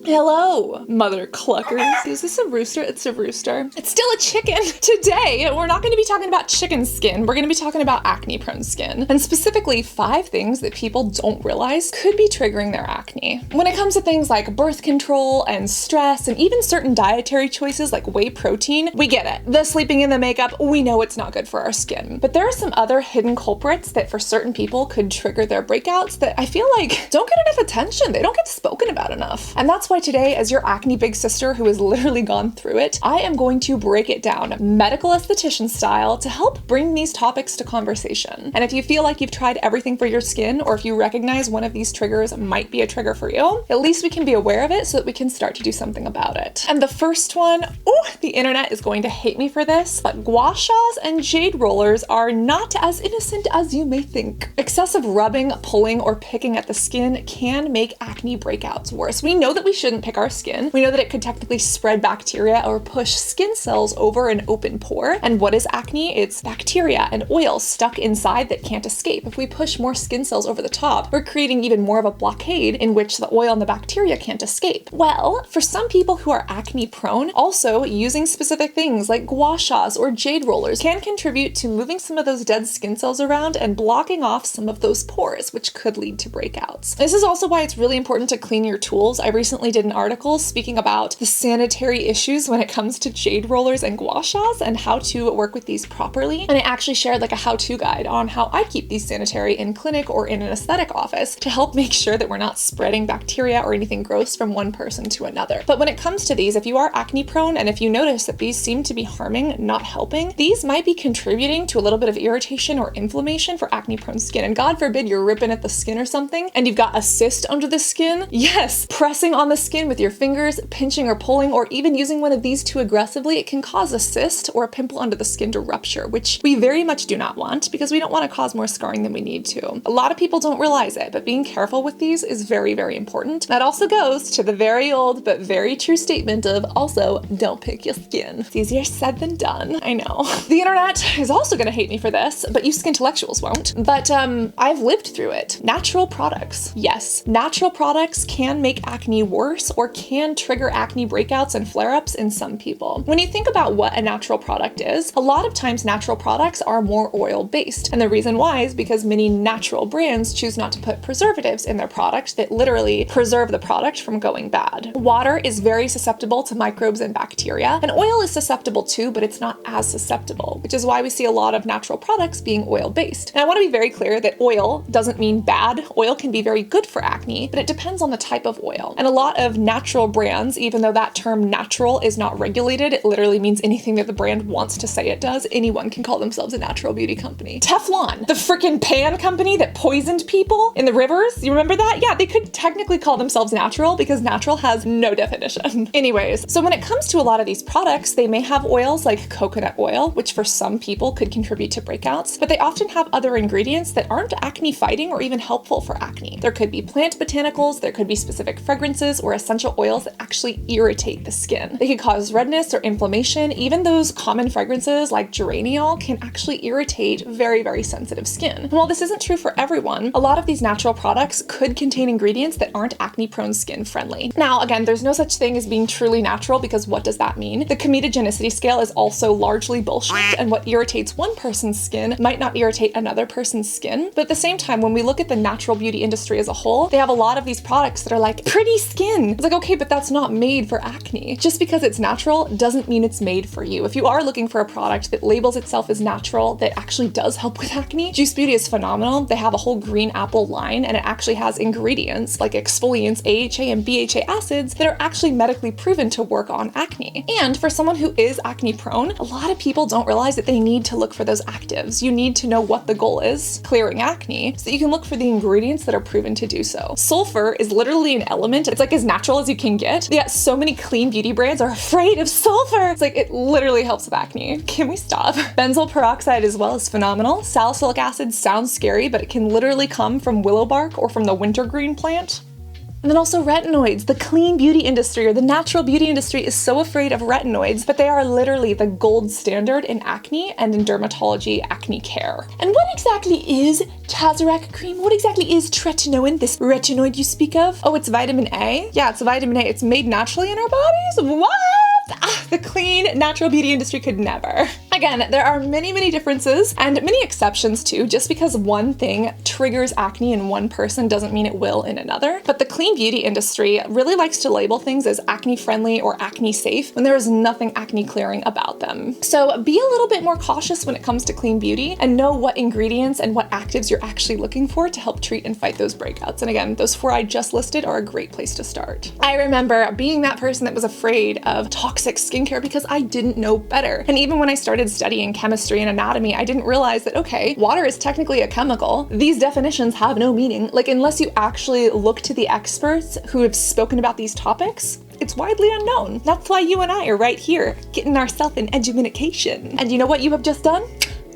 Hello, mother cluckers. Is this a rooster? It's a rooster. It's still a chicken. Today, we're not going to be talking about chicken skin. We're going to be talking about acne-prone skin, and specifically 5 things that people don't realize could be triggering their acne. When it comes to things like birth control and stress, and even certain dietary choices like whey protein, we get it. The sleeping and the makeup, we know it's not good for our skin. But there are some other hidden culprits that for certain people could trigger their breakouts that I feel like don't get enough attention. They don't get spoken about enough. And that's why today, as your acne big sister who has literally gone through it, I am going to break it down medical esthetician style to help bring these topics to conversation. And if you feel like you've tried everything for your skin, or if you recognize one of these triggers might be a trigger for you, at least we can be aware of it so that we can start to do something about it. And the first one, the internet is going to hate me for this, but gua shas and jade rollers are not as innocent as you may think. Excessive rubbing, pulling, or picking at the skin can make acne breakouts worse. We know that we shouldn't pick our skin. We know that it could technically spread bacteria or push skin cells over an open pore. And what is acne? It's bacteria and oil stuck inside that can't escape. If we push more skin cells over the top, we're creating even more of a blockade in which the oil and the bacteria can't escape. Well, for some people who are acne prone, also using specific things like gua shas or jade rollers can contribute to moving some of those dead skin cells around and blocking off some of those pores, which could lead to breakouts. This is also why it's really important to clean your tools. I recently did an article speaking about the sanitary issues when it comes to jade rollers and gua shas and how to work with these properly. And I actually shared like a how-to guide on how I keep these sanitary in clinic or in an aesthetic office to help make sure that we're not spreading bacteria or anything gross from one person to another. But when it comes to these, if you are acne prone and if you notice that these seem to be harming, not helping, these might be contributing to a little bit of irritation or inflammation for acne prone skin. And God forbid you're ripping at the skin or something and you've got a cyst under the skin. Yes, pressing on the skin with your fingers, pinching or pulling, or even using one of these too aggressively, it can cause a cyst or a pimple under the skin to rupture, which we very much do not want because we don't want to cause more scarring than we need to. A lot of people don't realize it, but being careful with these is very, very important. That also goes to the very old but very true statement of also don't pick your skin. It's easier said than done, I know. The internet is also going to hate me for this, but you skintellectuals won't. But I've lived through it. Natural products. Yes, natural products can make acne worse or can trigger acne breakouts and flare-ups in some people. When you think about what a natural product is, a lot of times natural products are more oil-based. And the reason why is because many natural brands choose not to put preservatives in their product that literally preserve the product from going bad. Water is very susceptible to microbes and bacteria, and oil is susceptible too, but it's not as susceptible, which is why we see a lot of natural products being oil-based. And I want to be very clear that oil doesn't mean bad. Oil can be very good for acne, but it depends on the type of oil. And a lot of natural brands, even though that term natural is not regulated, it literally means anything that the brand wants to say it does. Anyone can call themselves a natural beauty company. Teflon, the freaking pan company that poisoned people in the rivers, you remember that? Yeah, they could technically call themselves natural because natural has no definition. Anyways, so when it comes to a lot of these products, they may have oils like coconut oil, which for some people could contribute to breakouts, but they often have other ingredients that aren't acne fighting or even helpful for acne. There could be plant botanicals, there could be specific fragrances or essential oils that actually irritate the skin. They could cause redness or inflammation. Even those common fragrances like geraniol can actually irritate very, very sensitive skin. And while this isn't true for everyone, a lot of these natural products could contain ingredients that aren't acne-prone skin friendly. Now, again, there's no such thing as being truly natural because what does that mean? The comedogenic scale is also largely bullshit, and what irritates one person's skin might not irritate another person's skin. But at the same time, when we look at the natural beauty industry as a whole, they have a lot of these products that are like pretty skin. It's like, okay, but that's not made for acne. Just because it's natural doesn't mean it's made for you. If you are looking for a product that labels itself as natural that actually does help with acne, Juice Beauty is phenomenal. They have a whole green apple line and it actually has ingredients like exfoliants, AHA and BHA acids that are actually medically proven to work on acne. And for someone who is acne prone, a lot of people don't realize that they need to look for those actives. You need to know what the goal is, clearing acne, so that you can look for the ingredients that are proven to do so. Sulfur is literally an element. It's like as natural as you can get. Yet so many clean beauty brands are afraid of sulfur. It's like it literally helps with acne. Can we stop? Benzoyl peroxide as well is phenomenal. Salicylic acid sounds scary, but it can literally come from willow bark or from the wintergreen plant. And then also retinoids. The clean beauty industry or the natural beauty industry is so afraid of retinoids, but they are literally the gold standard in acne and in dermatology acne care. And what exactly is Tazorac cream? What exactly is tretinoin, this retinoid you speak of? Oh, it's vitamin A? Yeah, it's vitamin A. It's made naturally in our bodies? What? The clean natural beauty industry could never. Again, there are many, many differences and many exceptions too. Just because one thing triggers acne in one person doesn't mean it will in another. But the clean beauty industry really likes to label things as acne-friendly or acne-safe when there is nothing acne-clearing about them. So be a little bit more cautious when it comes to clean beauty and know what ingredients and what actives you're actually looking for to help treat and fight those breakouts. And again, those 4 I just listed are a great place to start. I remember being that person that was afraid of toxic skincare because I didn't know better. And even when I started studying chemistry and anatomy, I didn't realize that, okay, water is technically a chemical. These definitions have no meaning. Like, unless you actually look to the experts who have spoken about these topics, it's widely unknown. That's why you and I are right here, getting ourselves in education. And you know what you have just done?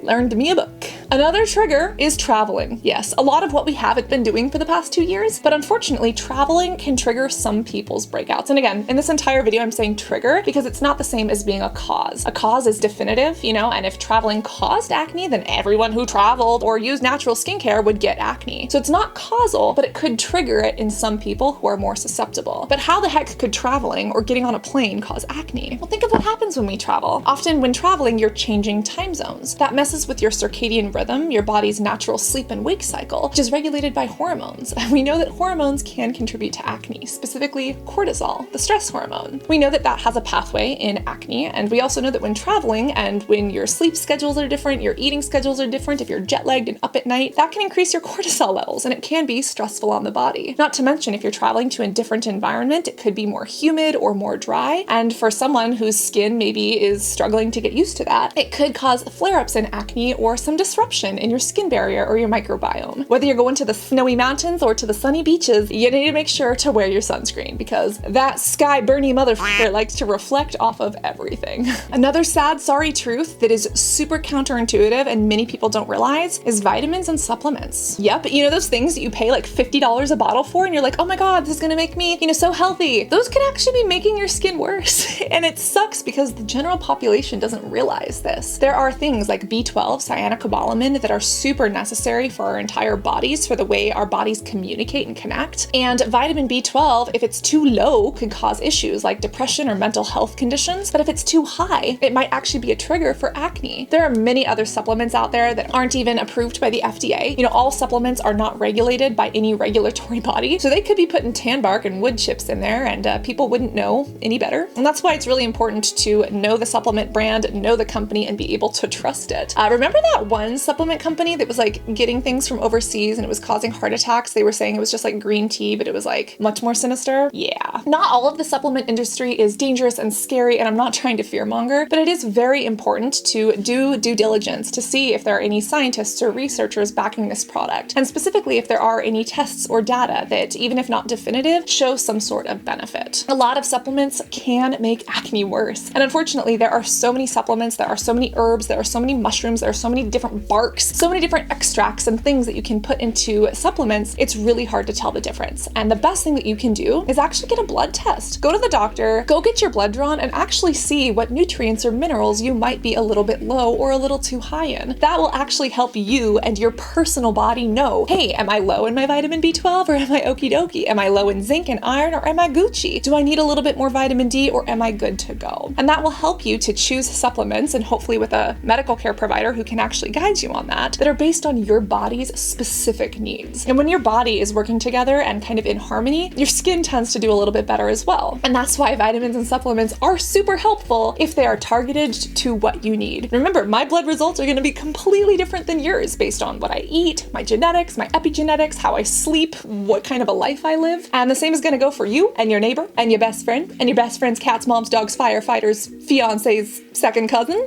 Learned me a book. Another trigger is traveling. Yes, a lot of what we haven't been doing for the past 2 years, but unfortunately, traveling can trigger some people's breakouts. And again, in this entire video, I'm saying trigger because it's not the same as being a cause. A cause is definitive, you know, and if traveling caused acne, then everyone who traveled or used natural skincare would get acne. So it's not causal, but it could trigger it in some people who are more susceptible. But how the heck could traveling or getting on a plane cause acne? Well, think of what happens when we travel. Often when traveling, you're changing time zones. That messes with your circadian rhythm, your body's natural sleep and wake cycle, which is regulated by hormones. And we know that hormones can contribute to acne, specifically cortisol, the stress hormone. We know that that has a pathway in acne, and we also know that when traveling and when your sleep schedules are different, your eating schedules are different, if you're jet lagged and up at night, that can increase your cortisol levels, and it can be stressful on the body. Not to mention, if you're traveling to a different environment, it could be more humid or more dry, and for someone whose skin maybe is struggling to get used to that, it could cause flare-ups in acne or some disruption in your skin barrier or your microbiome. Whether you're going to the snowy mountains or to the sunny beaches, you need to make sure to wear your sunscreen because that sky burny motherfucker likes to reflect off of everything. Another sad, sorry truth that is super counterintuitive and many people don't realize is vitamins and supplements. Yep, you know those things that you pay like $50 a bottle for and you're like, oh my God, this is gonna make me, you know, so healthy. Those can actually be making your skin worse. And it sucks because the general population doesn't realize this. There are things like B12, cyanocobalamin, that are super necessary for our entire bodies, for the way our bodies communicate and connect. And vitamin B12, if it's too low, could cause issues like depression or mental health conditions. But if it's too high, it might actually be a trigger for acne. There are many other supplements out there that aren't even approved by the FDA. You know, all supplements are not regulated by any regulatory body. So they could be putting tan bark and wood chips in there and people wouldn't know any better. And that's why it's really important to know the supplement brand, know the company, and be able to trust it. Remember that one supplement company that was like getting things from overseas and it was causing heart attacks? They were saying it was just like green tea, but it was like much more sinister. Yeah. Not all of the supplement industry is dangerous and scary, and I'm not trying to fearmonger, but it is very important to do due diligence to see if there are any scientists or researchers backing this product, and specifically if there are any tests or data that, even if not definitive, show some sort of benefit. A lot of supplements can make acne worse, and unfortunately there are so many supplements, there are so many herbs, there are so many mushrooms, there are so many different barks, so many different extracts and things that you can put into supplements, it's really hard to tell the difference. And the best thing that you can do is actually get a blood test. Go to the doctor, go get your blood drawn, and actually see what nutrients or minerals you might be a little bit low or a little too high in. That will actually help you and your personal body know, hey, am I low in my vitamin B12 or am I okie dokie? Am I low in zinc and iron or am I Gucci? Do I need a little bit more vitamin D or am I good to go? And that will help you to choose supplements, and hopefully with a medical care provider who can actually guide you on that are based on your body's specific needs. And when your body is working together and kind of in harmony, your skin tends to do a little bit better as well. And that's why vitamins and supplements are super helpful if they are targeted to what you need. Remember, my blood results are going to be completely different than yours based on what I eat, my genetics, my epigenetics, how I sleep, what kind of a life I live. And the same is going to go for you and your neighbor and your best friend and your best friend's cat's mom's dog's firefighter's fiance's second cousin.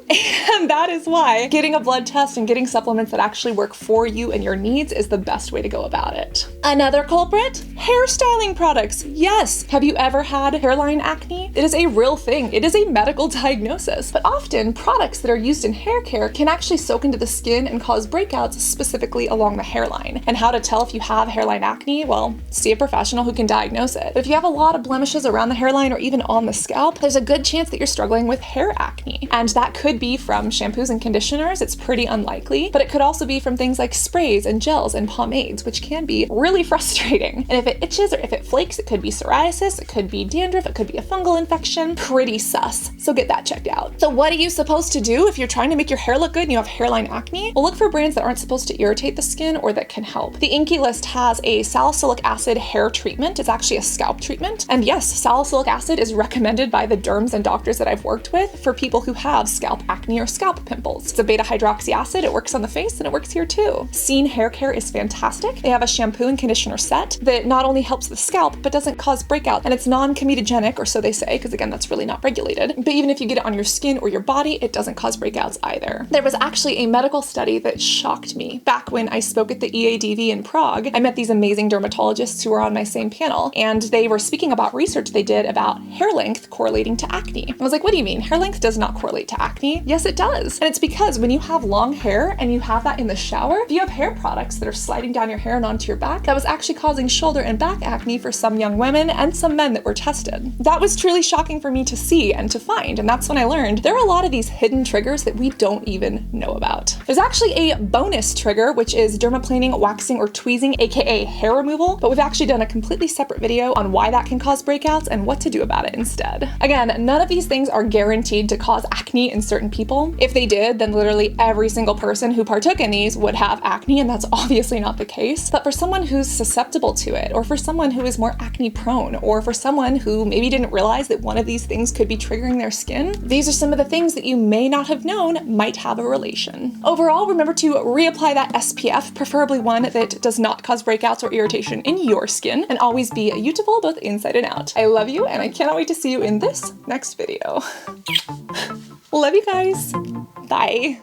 And that is why getting a blood test and getting finding supplements that actually work for you and your needs is the best way to go about it. Another culprit? Hairstyling products. Yes. Have you ever had hairline acne? It is a real thing. It is a medical diagnosis. But often, products that are used in hair care can actually soak into the skin and cause breakouts specifically along the hairline. And how to tell if you have hairline acne? Well, see a professional who can diagnose it. But if you have a lot of blemishes around the hairline or even on the scalp, there's a good chance that you're struggling with hair acne. And that could be from shampoos and conditioners. It's pretty unlikely, but it could also be from things like sprays and gels and pomades, which can be really frustrating. And if it itches or if it flakes, it could be psoriasis, it could be dandruff, it could be a fungal infection. Pretty sus. So get that checked out. So what are you supposed to do if you're trying to make your hair look good and you have hairline acne? Well, look for brands that aren't supposed to irritate the skin or that can help. The INKEY list has a salicylic acid hair treatment. It's actually a scalp treatment. And yes, salicylic acid is recommended by the derms and doctors that I've worked with for people who have scalp acne or scalp pimples. It's a beta hydroxy acid. It works on the face and it works here too. Scene Hair Care is fantastic. They have a shampoo and conditioner set that not only helps the scalp, but doesn't cause breakouts, and it's non-comedogenic, or so they say, because again, that's really not regulated. But even if you get it on your skin or your body, it doesn't cause breakouts either. There was actually a medical study that shocked me. Back when I spoke at the EADV in Prague, I met these amazing dermatologists who were on my same panel, and they were speaking about research they did about hair length correlating to acne. I was like, what do you mean? Hair length does not correlate to acne? Yes, it does. And it's because when you have long hair and you have that in the shower, if you have hair products that are sliding down your hair and onto your back, that was actually causing shoulder and back acne for some young women and some men that were tested. That was truly shocking for me to see and to find, and that's when I learned there are a lot of these hidden triggers that we don't even know about. There's actually a bonus trigger, which is dermaplaning, waxing, or tweezing, aka hair removal, but we've actually done a completely separate video on why that can cause breakouts and what to do about it instead. Again, none of these things are guaranteed to cause acne in certain people. If they did, then literally every single person who partook in these would have acne, and that's obviously not the case. But for someone who's susceptible to it, or for someone who is more acne prone, or for someone who maybe didn't realize that one of these things could be triggering their skin, these are some of the things that you may not have known might have a relation. Overall, remember to reapply that SPF, preferably one that does not cause breakouts or irritation in your skin, and always be beautiful both inside and out. I love you, and I cannot wait to see you in this next video. Love you guys. Bye.